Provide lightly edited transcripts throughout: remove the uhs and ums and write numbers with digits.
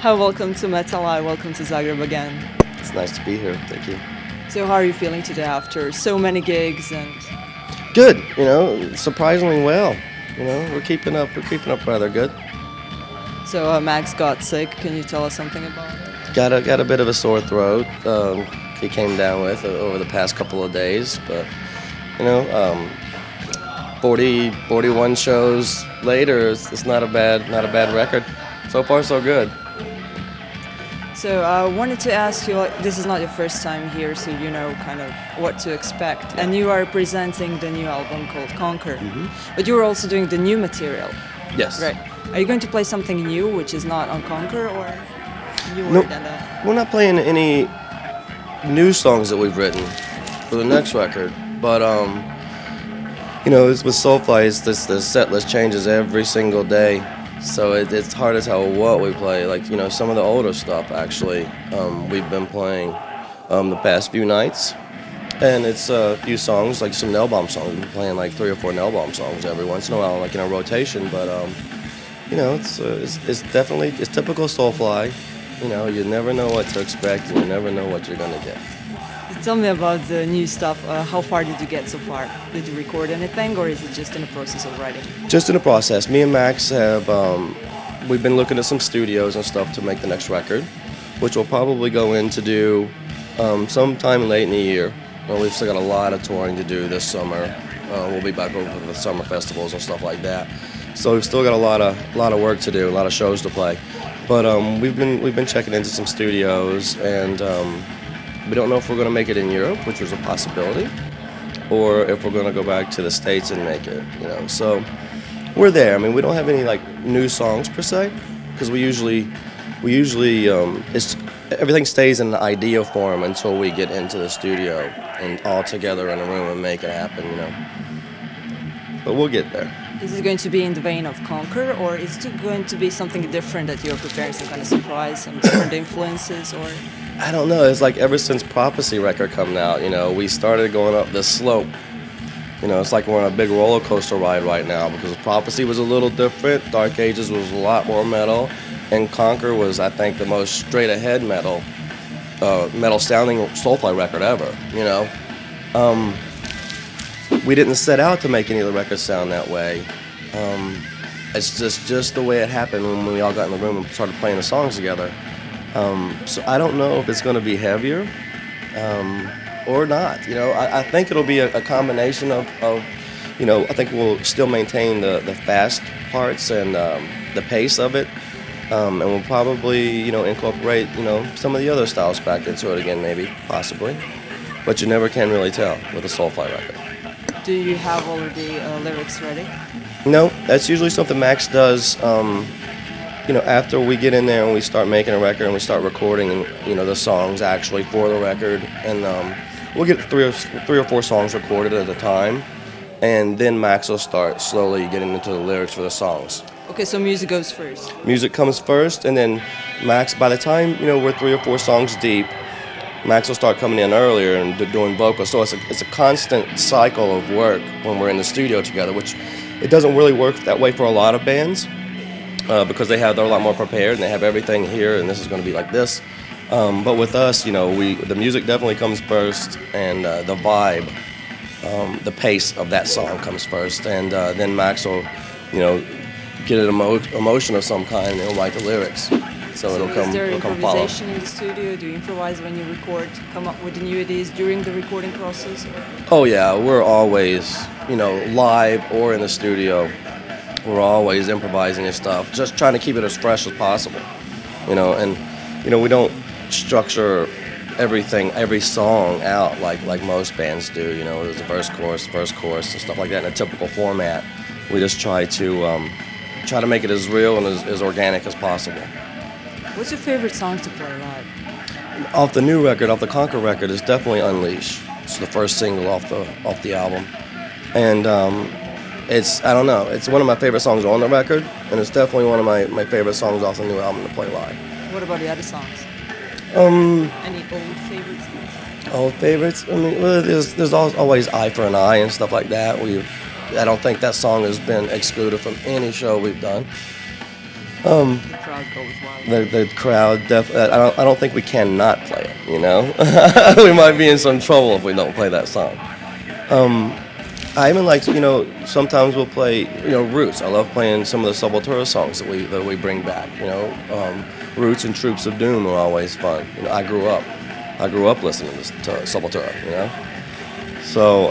Hi, welcome to Metali, welcome to Zagreb again. It's nice to be here, thank you. So how are you feeling today after so many gigs? And Good, surprisingly well. We're keeping up rather good. So Max got sick, can you tell us something about it? Got a bit of a sore throat. He came down with over the past couple of days, but 41 shows later, it's not a bad record. So far, so good. So I wanted to ask you, this is not your first time here, so you know kind of what to expect. And you are presenting the new album called Conquer, but you are also doing the new material. Yes. Right. Are you going to play something new, which is not on Conquer, or newer No, than that? we're not playing any new songs that we've written for the next record, but with Soulfly, the set list changes every single day, so it's hard to tell what we play. Like some of the older stuff actually we've been playing the past few nights, and it's a few songs like some nail bomb songs. We've been playing like 3 or 4 nail bomb songs every once in a while, like in a rotation. But it's definitely typical Soulfly. You never know what to expect, and you never know what you're gonna get. Tell me about the new stuff. How far did you get so far? Did you record anything, or is it just in the process of writing? Just in the process. Me and Max have we've been looking at some studios and stuff to make the next record, which we'll probably go in to do sometime late in the year. We've still got a lot of touring to do this summer. We'll be back over to the summer festivals and stuff like that. So we've still got a lot of work to do, a lot of shows to play. But we've been checking into some studios, and we don't know if we're going to make it in Europe, which was a possibility, or if we're going to go back to the States and make it. So we're there. I mean, we don't have any like new songs per se, because we usually everything stays in the idea form until we get into the studio and all together in a room and make it happen. But we'll get there. Is it going to be in the vein of Conquer, or is it going to be something different that you're preparing, some kind of surprise, some different influences, or? I don't know. It's like ever since Prophecy record coming out, we started going up this slope. It's like we're on a big roller coaster ride right now, because Prophecy was a little different, Dark Ages was a lot more metal, and Conquer was, I think, the most straight ahead metal sounding Soulfly record ever. We didn't set out to make any of the records sound that way. It's just the way it happened when we all got in the room and started playing the songs together. So I don't know if it's going to be heavier or not. I think it'll be a combination of I think we'll still maintain the fast parts and the pace of it, and we'll probably incorporate some of the other styles back into it again, maybe, possibly. But you never can really tell with a Soulfly record. Do you have already lyrics ready? No, that's usually something Max does. After we get in there and we start making a record and we start recording, the songs actually for the record, and we'll get three or four songs recorded at a time, and then Max will start slowly getting into the lyrics for the songs. Okay, so music goes first. Music comes first, and then Max, by the time we're 3 or 4 songs deep, Max will start coming in earlier and doing vocals. So it's a constant cycle of work when we're in the studio together, which it doesn't really work that way for a lot of bands. Because they're a lot more prepared and they have everything here and this is going to be like this. But with us, the music definitely comes first, and the vibe, the pace of that song comes first, and then Max will, get an emotion of some kind and he'll write the lyrics. So it'll come follow. Is there improvisation in the studio? Do you improvise when you record? Come up with the new ideas during the recording process? Or? Oh yeah, we're always, live or in the studio. We're always improvising and stuff, just trying to keep it as fresh as possible, and we don't structure everything, every song out like most bands do. There's a verse, chorus, and stuff like that in a typical format. We just try to make it as real and as organic as possible. What's your favorite song to play live? Off the new record, off the Conquer record, is definitely Unleash. It's the first single off the album, and I don't know, it's one of my favorite songs on the record, and it's definitely one of my favorite songs off the new album to play live. What about the other songs? Any old favorites? Old favorites? I mean, well, there's always Eye for an Eye and stuff like that. I don't think that song has been excluded from any show we've done. The crowd goes wild. The crowd I don't think we cannot play it, you know. We might be in some trouble if we don't play that song. I even like, you know, sometimes we'll play, you know, Roots. I love playing some of the Sepultura songs that we bring back, you know. Roots and Troops of Doom are always fun. You know, I grew up listening to Sepultura, you know. So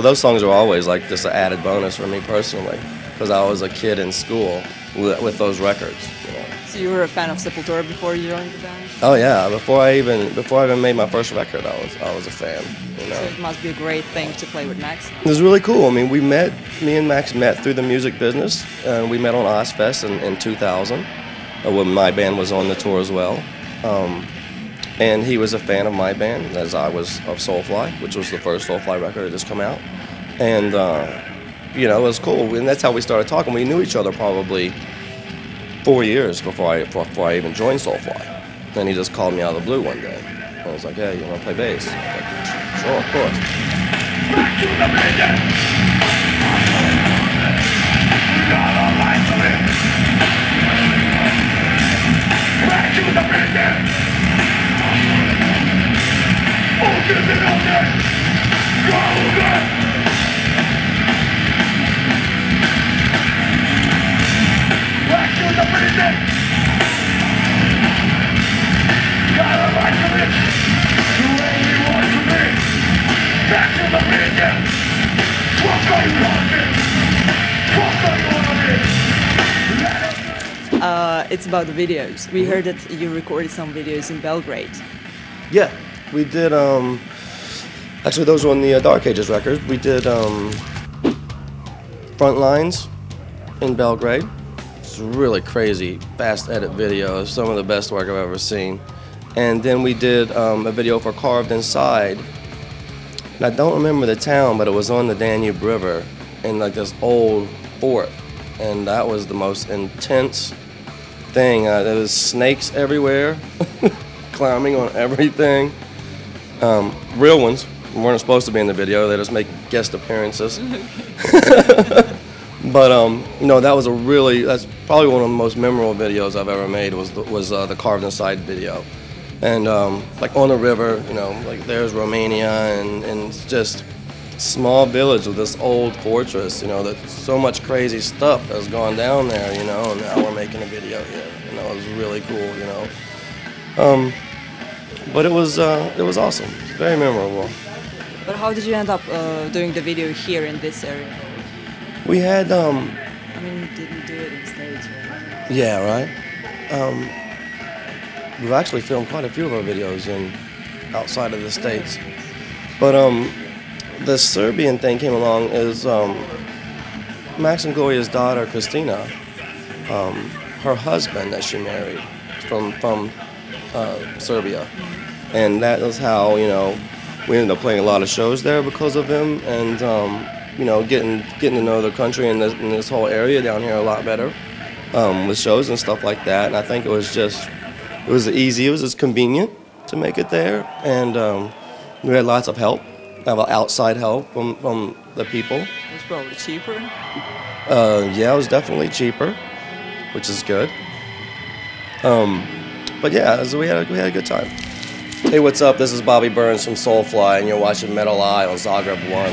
those songs are always like just an added bonus for me personally, because I was a kid in school with those records. You know. So you were a fan of Sepultura before you joined the band? Oh yeah, before I even made my first record, I was a fan. You know. So it must be a great thing to play with Max. It was really cool. I mean, me and Max met through the music business, and we met on Ozfest in 2000, when my band was on the tour as well. And he was a fan of my band, as I was of Soulfly, which was the first Soulfly record that just come out. And, you know, it was cool. And that's how we started talking. We knew each other probably 4 years before I even joined Soulfly. And he just called me out of the blue one day. And I was like, hey, you want to play bass? I was like, sure, of course. Back to the business. We got our life to live. Back to the business. It's about the videos. We heard that you recorded some videos in Belgrade. Yeah, we did. Actually, those were on the Dark Ages record. We did Front Lines in Belgrade. It's a really crazy, fast edit video. Some of the best work I've ever seen. And then we did a video for Carved Inside. And I don't remember the town, but it was on the Danube River in like this old fort. And that was the most intense thing. There was snakes everywhere, climbing on everything. Real ones weren't supposed to be in the video. They just make guest appearances. But no, that's probably one of the most memorable videos I've ever made. Was the Carved Inside video, and like on the river, you know, like there's Romania, and it's just small village of this old fortress. You know, there's so much crazy stuff that's gone down there. You know, and now we're making a video here. You know, it was really cool. You know. But it was awesome. It was very memorable. But how did you end up doing the video here in this area? We had I mean, you didn't do it in States, right? Yeah, right. We've actually filmed quite a few of our videos outside of the States. But the Serbian thing came along is Max and Gloria's daughter, Christina, her husband that she married from Serbia. And that was how, you know, we ended up playing a lot of shows there because of him, and you know, getting to know the country and this whole area down here a lot better with shows and stuff like that. And I think it was easy, it was just convenient to make it there, and we had lots of help, outside help from the people. It was probably cheaper. Yeah, it was definitely cheaper, which is good. But yeah, so we had a good time. Hey, what's up? This is Bobby Burns from Soulfly, and you're watching Metal Eye on ZAGREB 1.